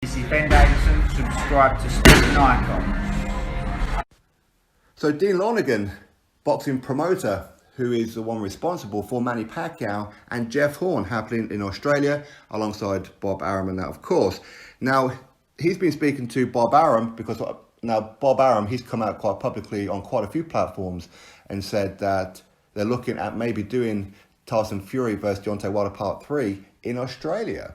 This is Ben Davison. Subscribe to Stephen Icon. So Dean Lonergan, boxing promoter, who is the one responsible for Manny Pacquiao and Jeff Horn happening in Australia, alongside Bob Arum and that, of course. Now, he's been speaking to Bob Arum because now Bob Arum, he's come out quite publicly on quite a few platforms and said that they're looking at maybe doing Tyson Fury versus Deontay Wilder Part 3 in Australia.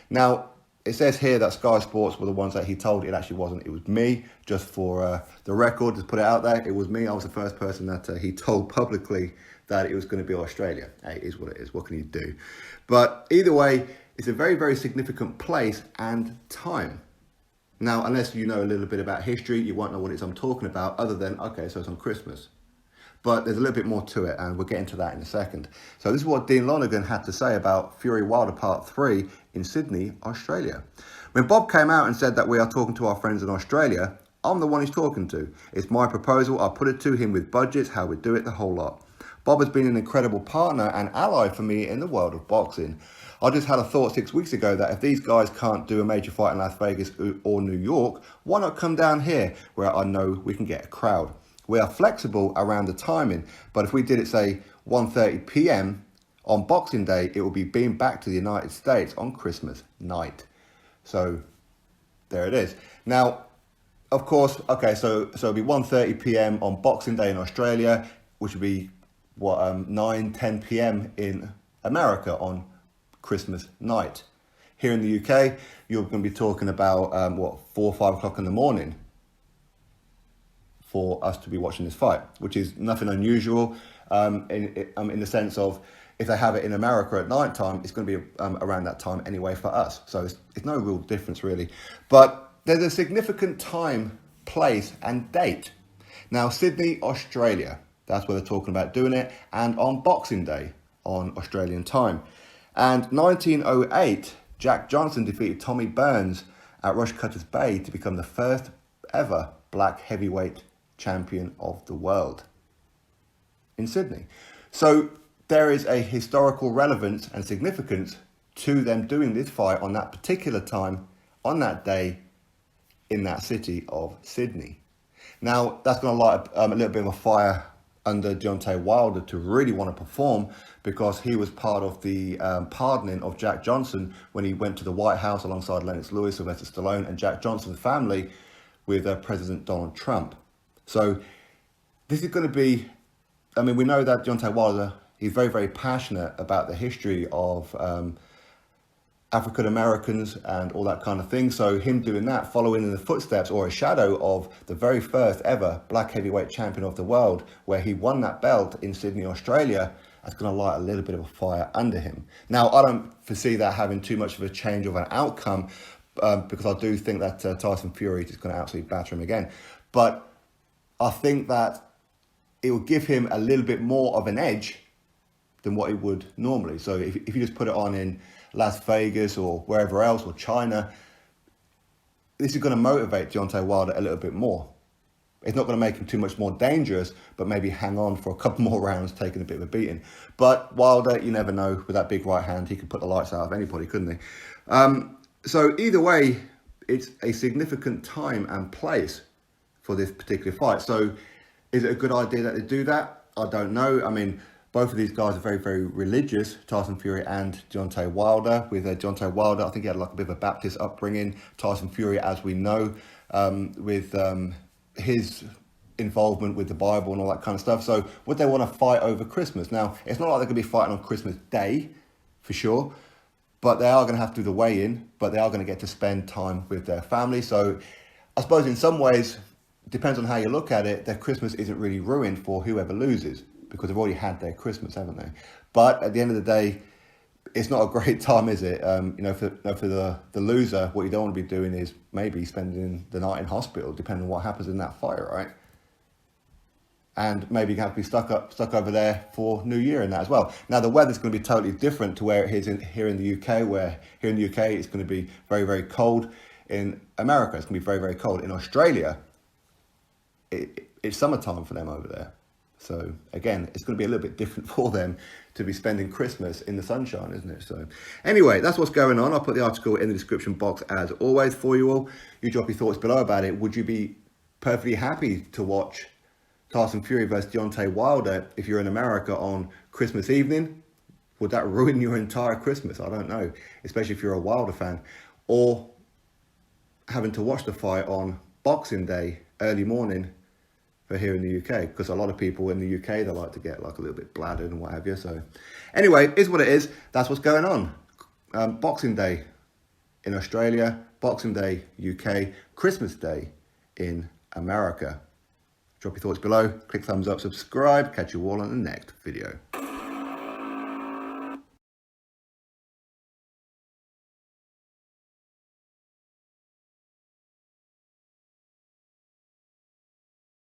Now, it says here that Sky Sports were the ones that he told. It actually wasn't. It was me, just for the record, just put it out there. It was me. I was the first person that he told publicly that it was going to be Australia. Hey, it is what it is. What can you do? But either way, it's a very, very significant place and time. Now, unless you know a little bit about history, you won't know what it is I'm talking about, other than, okay, so it's on Christmas. But there's a little bit more to it, and we'll get into that in a second. So this is what Dean Lonergan had to say about Fury Wilder Part 3 in Sydney, Australia. When Bob came out and said that we are talking to our friends in Australia, I'm the one he's talking to. It's my proposal. I'll put it to him with budgets, how we do it, the whole lot. Bob has been an incredible partner and ally for me in the world of boxing. I just had a thought 6 weeks ago that if these guys can't do a major fight in Las Vegas or New York, why not come down here where I know we can get a crowd? We are flexible around the timing, but if we did it, say, 1:30 p.m. on Boxing Day, it will be beamed back to the United States on Christmas night. So there it is. Now, of course, okay, so it'll be 1:30 p.m. on Boxing Day in Australia, which would be, 9:10 p.m. in America on Christmas night. Here in the UK, you're going to be talking about, 4 or 5 o'clock in the morning for us to be watching this fight, which is nothing unusual in the sense of if they have it in America at night time, it's going to be around that time anyway for us. So it's no real difference really. But there's a significant time, place and date. Now, Sydney, Australia, that's where they're talking about doing it, and on Boxing Day on Australian time. And 1908, Jack Johnson defeated Tommy Burns at Rushcutters Bay to become the first ever black heavyweight champion of the world in Sydney. So there is a historical relevance and significance to them doing this fight on that particular time, on that day, in that city of Sydney. Now, that's going to light a little bit of a fire under Deontay Wilder to really want to perform, because he was part of the pardoning of Jack Johnson when he went to the White House alongside Lennox Lewis, Sylvester Stallone, and Jack Johnson's family with President Donald Trump. So this is going to be, we know that Deontay Wilder, he's very, very passionate about the history of African Americans and all that kind of thing. So him doing that, following in the footsteps or a shadow of the very first ever black heavyweight champion of the world, where he won that belt in Sydney, Australia, that's going to light a little bit of a fire under him. Now, I don't foresee that having too much of a change of an outcome, because I do think that Tyson Fury is going to absolutely batter him again. But I think that it will give him a little bit more of an edge than what it would normally. So if you just put it on in Las Vegas or wherever else, or China, this is going to motivate Deontay Wilder a little bit more. It's not going to make him too much more dangerous, but maybe hang on for a couple more rounds, taking a bit of a beating. But Wilder, you never know, with that big right hand, he could put the lights out of anybody, couldn't he? So either way, it's a significant time and place for this particular fight. So is it a good idea that they do that? I don't know. Both of these guys are very, very religious, Tyson Fury and Deontay Wilder. With Deontay Wilder, I think he had like a bit of a Baptist upbringing. Tyson Fury, as we know, with his involvement with the Bible and all that kind of stuff. So would they want to fight over Christmas? Now, it's not like they're going to be fighting on Christmas Day, for sure, but they are going to have to do the weigh-in, but they are going to get to spend time with their family. So I suppose in some ways, it depends on how you look at it, their Christmas isn't really ruined for whoever loses, because they've already had their Christmas, haven't they? But at the end of the day, it's not a great time, is it? For the loser, what you don't want to be doing is maybe spending the night in hospital, depending on what happens in that fight, right? And maybe you have to be stuck over there for New Year and that as well. Now, the weather's going to be totally different to where it is here in the UK, where here in the UK, it's going to be very, very cold. In America, it's going to be very, very cold. In Australia, it's summertime for them over there. So again, it's going to be a little bit different for them to be spending Christmas in the sunshine, isn't it? So anyway, that's what's going on. I'll put the article in the description box as always for you all. You drop your thoughts below about it. Would you be perfectly happy to watch Tyson Fury versus Deontay Wilder if you're in America on Christmas evening? Would that ruin your entire Christmas? I don't know, especially if you're a Wilder fan. Or having to watch the fight on Boxing Day, early morning, for here in the UK, because a lot of people in the UK, they like to get like a little bit bladdered and what have you. So anyway, is what it is. That's what's going on. Boxing Day in Australia, Boxing Day UK, Christmas Day in America. Drop your thoughts below, click thumbs up, subscribe, catch you all on the next video.